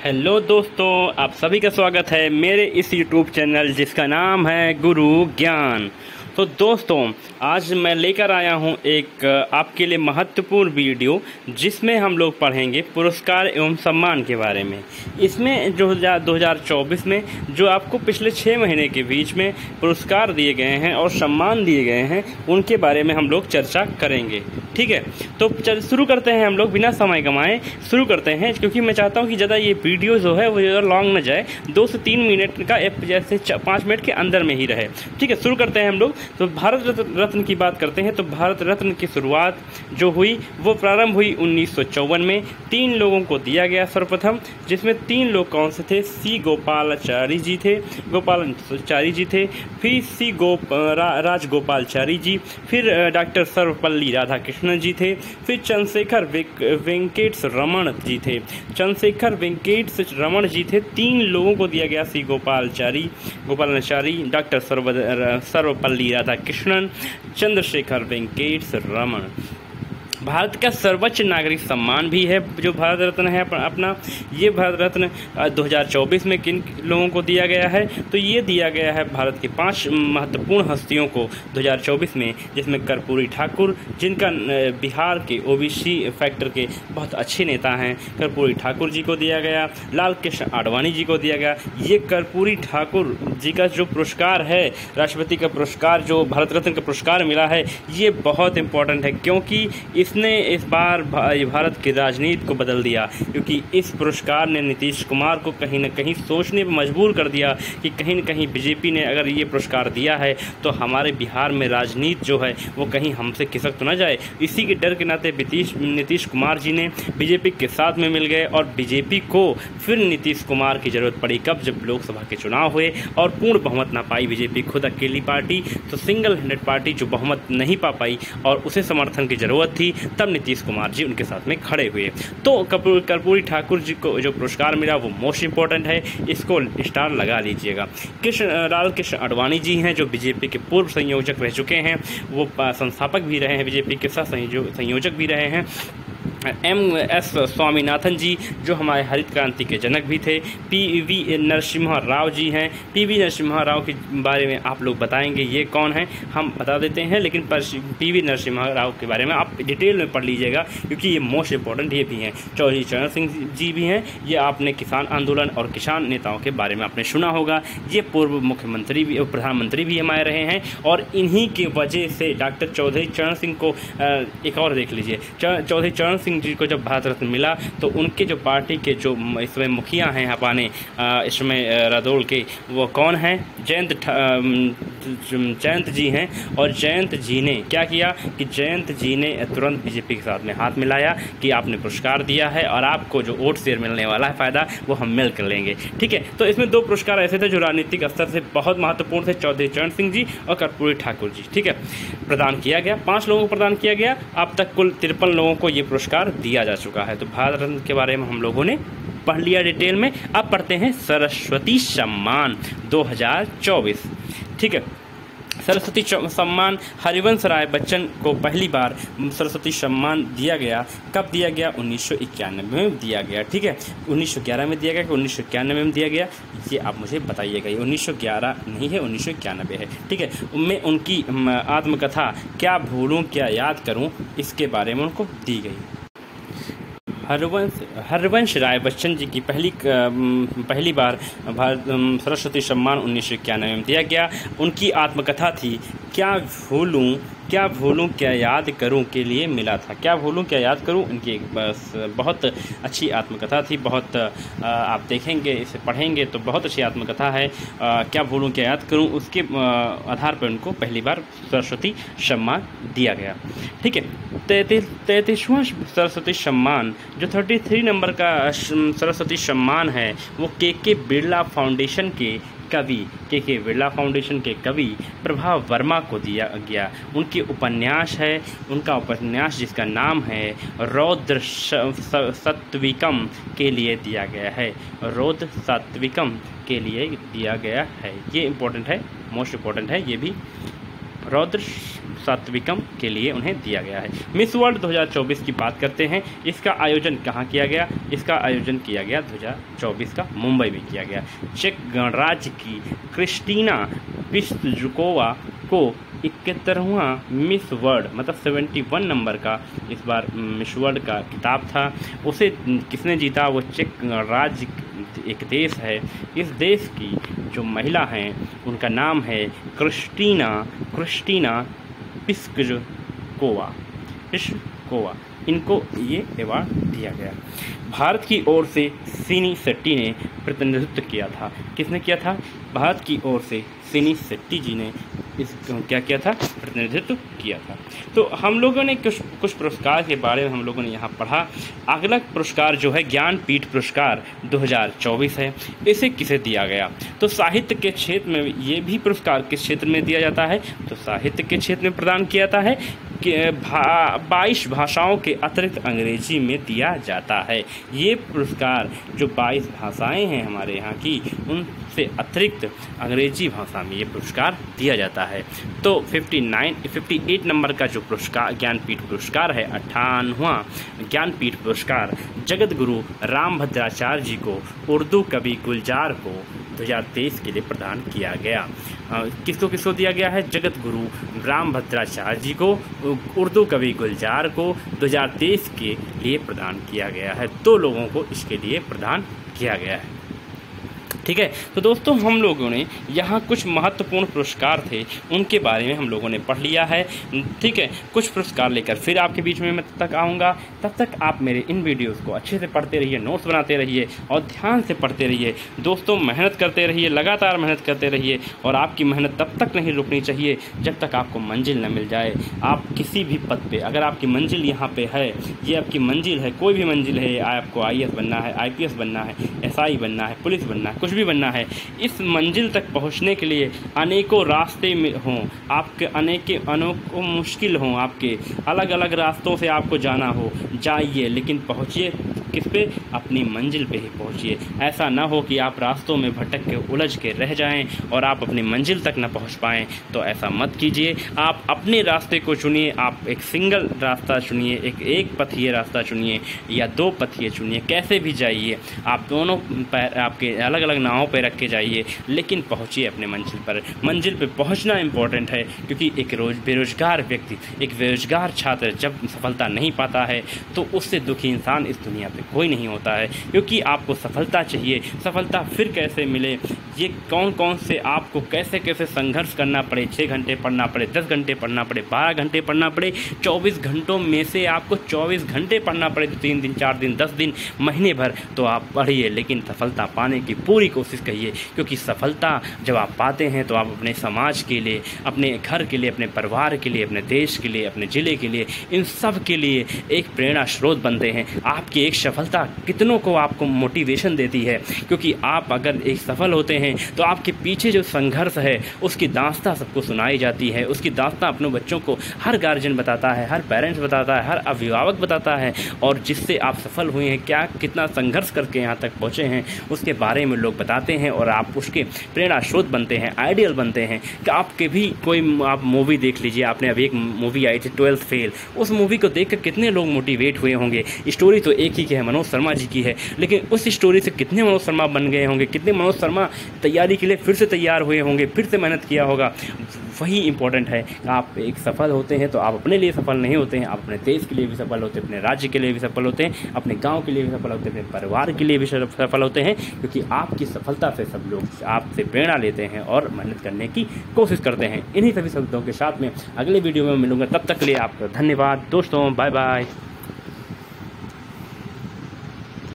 Hello दोस्तों, आप सभी का स्वागत है मेरे इस यूट्यूब चैनल जिसका नाम है गुरु ज्ञान। तो दोस्तों, आज मैं लेकर आया हूं एक आपके लिए महत्वपूर्ण वीडियो जिसमें हम लोग पढ़ेंगे पुरस्कार एवं सम्मान के बारे में। इसमें जो 2024 में जो आपको पिछले 6 महीने के बीच में पुरस्कार दिए गए हैं और सम्मान दिए गए हैं उनके बारे में हम लोग चर्चा करेंगे। ठीक है, तो शुरू करते हैं। हम लोग बिना समय गंवाए शुरू करते हैं, क्योंकि मैं चाहता हूं कि ज़्यादा ये वीडियो जो है वो ज़्यादा लॉन्ग न जाए, 2 से 3 मिनट का जैसे 5 मिनट के अंदर में ही रहे। ठीक है, शुरू करते हैं हम लोग। तो भारत रत्न की बात करते हैं। तो भारत रत्न की शुरुआत जो हुई वो प्रारंभ हुई 1954 में। 3 लोगों को दिया गया सर्वप्रथम, जिसमें 3 लोग कौन से थे? सी गोपालाचारी जी थे, फिर राजगोपालचारी जी, फिर डॉक्टर सर्वपल्ली राधाकृष्णन जी थे, फिर चंद्रशेखर वेंकटेश रमण जी थे। चंद्रशेखर वेंकटेश रमण जी थे। 3 लोगों को दिया गया, सी गोपालाचारी, डॉक्टर सर्वपल्ली राधाकृष्णन, चंद्रशेखर वेंकटेश रमण। भारत का सर्वोच्च नागरिक सम्मान भी है जो भारत रत्न है अपना। ये भारत रत्न 2024 में किन लोगों को दिया गया है? तो ये दिया गया है भारत के 5 महत्वपूर्ण हस्तियों को 2024 में, जिसमें कर्पूरी ठाकुर, जिनका बिहार के ओबीसी फैक्टर के बहुत अच्छे नेता हैं, कर्पूरी ठाकुर जी को दिया गया। लाल कृष्ण आडवाणी जी को दिया गया। ये कर्पूरी ठाकुर जी का जो पुरस्कार है, राष्ट्रपति का पुरस्कार, जो भारत रत्न का पुरस्कार मिला है, ये बहुत इंपॉर्टेंट है, क्योंकि इसने इस बार भारत की राजनीति को बदल दिया। क्योंकि इस पुरस्कार ने नीतीश कुमार को कहीं न कहीं सोचने पर मजबूर कर दिया कि कहीं न कहीं बीजेपी ने अगर ये पुरस्कार दिया है तो हमारे बिहार में राजनीति जो है वो कहीं हमसे खिसक तो ना जाए। इसी के डर के नाते नीतीश कुमार जी ने बीजेपी के साथ में मिल गए और बीजेपी को फिर नीतीश कुमार की ज़रूरत पड़ी कब? जब लोकसभा के चुनाव हुए और पूर्ण बहुमत ना पाई बीजेपी, खुद अकेली पार्टी, तो सिंगल हैंडेड पार्टी जो बहुमत नहीं पा पाई और उसे समर्थन की ज़रूरत थी, तब नीतीश कुमार जी उनके साथ में खड़े हुए। तो कर्पूरी ठाकुर जी को जो पुरस्कार मिला वो मोस्ट इंपॉर्टेंट है, इसको स्टार लगा लीजिएगा। लाल कृष्ण आडवाणी जी हैं जो बीजेपी के पूर्व संयोजक रह चुके हैं, वो संस्थापक भी रहे हैं, बीजेपी के साथ संयोजक भी रहे हैं। MS स्वामीनाथन जी जो हमारे हरित क्रांति के जनक भी थे। PV नरसिम्हा राव जी हैं। PV नरसिम्हा राव के बारे में आप लोग बताएंगे ये कौन है, हम बता देते हैं, लेकिन PV नरसिम्हा राव के बारे में आप डिटेल में पढ़ लीजिएगा, क्योंकि ये मोस्ट इंपॉर्टेंट ये भी हैं। चौधरी चरण सिंह जी भी हैं। ये आपने किसान आंदोलन और किसान नेताओं के बारे में आपने सुना होगा। ये पूर्व मुख्यमंत्री भी, प्रधानमंत्री भी हमारे रहे हैं, और इन्हीं की वजह से डॉक्टर चौधरी चरण सिंह को एक और देख लीजिए, चौधरी चरण सिंह जी को जब भारत रत्न मिला तो उनके जो पार्टी के जो इसमें मुखिया हैं हमारे इसमें रादौल के, वो कौन हैं? जयंत जी हैं। और जयंत जी ने क्या किया कि जयंत जी ने तुरंत बीजेपी के साथ में हाथ मिलाया कि आपने पुरस्कार दिया है और आपको जो वोट शेयर मिलने वाला है फ़ायदा वो हम मिल कर लेंगे। ठीक है, तो इसमें 2 पुरस्कार ऐसे थे जो राजनीतिक स्तर से बहुत महत्वपूर्ण थे, चौधरी चरण सिंह जी और कर्पूरी ठाकुर जी। ठीक है, प्रदान किया गया, 5 लोगों को प्रदान किया गया। अब तक कुल 53 लोगों को ये पुरस्कार दिया जा चुका है। तो भारत रत्न के बारे में हम लोगों ने पढ़ लिया डिटेल में। अब पढ़ते हैं सरस्वती सम्मान 2024 ठीक है, सरस्वती सम्मान हरिवंश राय बच्चन को पहली बार सरस्वती सम्मान दिया गया। कब दिया गया? 1991 में दिया गया। ठीक है, 1911 में दिया गया कि 1991 में दिया गया, ये आप मुझे बताइएगा। ये 1911 नहीं है, 1991 है। ठीक है, उनमें उनकी आत्मकथा क्या भूलूं क्या याद करूं, इसके बारे में उनको दी गई। हरिवंश राय बच्चन जी की पहली बार सरस्वती सम्मान 1991 में दिया गया। उनकी आत्मकथा थी क्या भूलूं क्या याद करूं के लिए मिला था। क्या भूलूं क्या याद करूं, इनकी बहुत अच्छी आत्मकथा थी। बहुत आप देखेंगे, इसे पढ़ेंगे तो बहुत अच्छी आत्मकथा है। क्या भूलूं क्या याद करूं, उसके आधार पर उनको पहली बार सरस्वती सम्मान दिया गया। ठीक है, 33वां सरस्वती सम्मान जो 33 नंबर का सरस्वती सम्मान है वो के बिरला फाउंडेशन के कवि बिरला फाउंडेशन के कवि प्रभा वर्मा को दिया गया। उनकी उनका उपन्यास जिसका नाम है रौद्र सात्विकम के लिए दिया गया है। रौद्र सात्विकम के लिए दिया गया है, ये इम्पोर्टेंट है, मोस्ट इम्पोर्टेंट है ये भी। रौद्र सात्विकम के लिए उन्हें दिया गया है। मिस वर्ल्ड 2024 की बात करते हैं। इसका आयोजन कहाँ किया गया? इसका आयोजन किया गया 2024 का मुंबई में किया गया। चेक गणराज्य की क्रिस्टीना पिस्जुकोवा को 71वां मिस वर्ल्ड मतलब 71 नंबर का इस बार मिस वर्ल्ड का खिताब था। उसे किसने जीता? वो चेक गणराज्य एक देश है। इस देश की जो महिला हैं उनका नाम है क्रिस्टीना पिस्जुकोवा। इनको ये अवार्ड दिया गया। भारत की ओर से सिनी शेट्टी ने प्रतिनिधित्व किया था। किसने किया था? भारत की ओर से सिनी शेट्टी जी ने इस क्या किया था? प्रतिनिधित्व किया था। तो हम लोगों ने कुछ पुरस्कार के बारे में हम लोगों ने यहाँ पढ़ा। अगला पुरस्कार जो है ज्ञानपीठ पुरस्कार 2024 है। इसे किसे दिया गया? तो साहित्य के क्षेत्र में ये भी पुरस्कार किस क्षेत्र में दिया जाता है? तो साहित्य के क्षेत्र में प्रदान किया जाता है कि 22 भाषाओं के अतिरिक्त अंग्रेजी में दिया जाता है। ये पुरस्कार जो 22 भाषाएं हैं हमारे यहाँ की, उनसे अतिरिक्त अंग्रेजी भाषा में ये पुरस्कार दिया जाता है। तो 58 नंबर का जो पुरस्कार ज्ञानपीठ पुरस्कार है, 58वां ज्ञानपीठ पुरस्कार जगत गुरु रामभद्राचार्य जी को उर्दू कवि गुलजार को 2023 के लिए प्रदान किया गया। किसको दिया गया है? जगत गुरु रामभद्राचार्य जी को उर्दू कवि गुलजार को 2023 के लिए प्रदान किया गया है। 2 लोगों को इसके लिए प्रदान किया गया है। ठीक है, तो दोस्तों हम लोगों ने यहाँ कुछ महत्वपूर्ण पुरस्कार थे, उनके बारे में हम लोगों ने पढ़ लिया है। ठीक है, कुछ पुरस्कार लेकर फिर आपके बीच में मैं तब तक आऊँगा। तब तक आप मेरे इन वीडियोस को अच्छे से पढ़ते रहिए, नोट्स बनाते रहिए और ध्यान से पढ़ते रहिए। दोस्तों मेहनत करते रहिए, लगातार मेहनत करते रहिए और आपकी मेहनत तब तक नहीं रुकनी चाहिए जब तक आपको मंजिल न मिल जाए। आप किसी भी पद पे, अगर आपकी मंजिल यहाँ पे है, ये आपकी मंजिल है, कोई भी मंजिल है, आपको IAS बनना है, IPS बनना है, SI बनना है, पुलिस बनना है, कुछ भी बनना है, इस मंजिल तक पहुंचने के लिए अनेकों रास्ते में हों, आपके अनेकों मुश्किल हों, आपके अलग अलग रास्तों से आपको जाना हो, जाइए लेकिन पहुंचिए किस पे? अपनी मंजिल पे ही पहुंचिए। ऐसा ना हो कि आप रास्तों में भटक के उलझ के रह जाएं और आप अपनी मंजिल तक ना पहुंच पाएं। तो ऐसा मत कीजिए। आप अपने रास्ते को चुनिए। आप एक सिंगल रास्ता चुनिए, एक पथीय रास्ता चुनिए या 2 पथीय चुनिए, कैसे भी जाइए। आप दोनों पैर आपके अलग अलग नावों पे रख के जाइए, लेकिन पहुंचिए अपने मंजिल पर। मंजिल पे पहुंचना इंपॉर्टेंट है, क्योंकि एक बेरोजगार व्यक्ति, एक बेरोजगार छात्र जब सफलता नहीं पाता है तो उससे दुखी इंसान इस दुनिया पे कोई नहीं होता है। क्योंकि आपको सफलता चाहिए। सफलता फिर कैसे मिले, ये कौन से आपको कैसे कैसे संघर्ष करना पड़े, 6 घंटे पढ़ना पड़े, 10 घंटे पढ़ना पड़े, 12 घंटे पढ़ना पड़े, 24 घंटों में से आपको 24 घंटे पढ़ना पड़े, 3 दिन, 4 दिन, 10 दिन, महीने भर, तो आप पढ़िए, लेकिन सफलता पाने की पूरी कोशिश करिए। क्योंकि सफलता जब आप पाते हैं तो आप अपने समाज के लिए, अपने घर के लिए, अपने परिवार के लिए, अपने देश के लिए, अपने ज़िले के लिए, इन सब के लिए एक प्रेरणा स्रोत बनते हैं। आपकी एक सफलता कितनों को आपको मोटिवेशन देती है, क्योंकि आप अगर एक सफल होते हैं तो आपके पीछे जो संघर्ष है उसकी दास्तां सबको सुनाई जाती है। उसकी दास्तां अपने बच्चों को हर गार्जियन बताता है, हर पेरेंट्स बताता है, हर अभिभावक बताता है, और जिससे आप सफल हुए हैं, क्या कितना संघर्ष करके यहाँ तक पहुँचे हैं, उसके बारे में लोग बताते हैं और आप उसके प्रेरणा स्रोत बनते हैं, आइडियल बनते हैं। कि आपके भी कोई आप मूवी देख लीजिए, आपने अभी एक मूवी आई थी 12th फेल, उस मूवी को देखकर कितने लोग मोटिवेट हुए होंगे। स्टोरी तो एक ही की है, मनोज शर्मा जी की है, लेकिन उस स्टोरी से कितने मनोज शर्मा बन गए होंगे, कितने मनोज शर्मा तैयारी के लिए फिर से तैयार हुए होंगे, फिर से मेहनत किया होगा। वही इंपॉर्टेंट है। आप एक सफल होते हैं तो आप अपने लिए सफल नहीं होते हैं, आप अपने देश के लिए भी सफल होते हैं, अपने राज्य के लिए भी सफल होते हैं, अपने गांव के लिए भी सफल होते हैं, अपने परिवार के लिए भी सफल होते हैं, क्योंकि आपकी सफलता से सब लोग आपसे प्रेरणा लेते हैं और मेहनत करने की कोशिश करते हैं। इन्हीं सभी शब्दों के साथ में अगले वीडियो में मिलूंगा। तब तक के लिए आपका धन्यवाद दोस्तों, बाय बाय।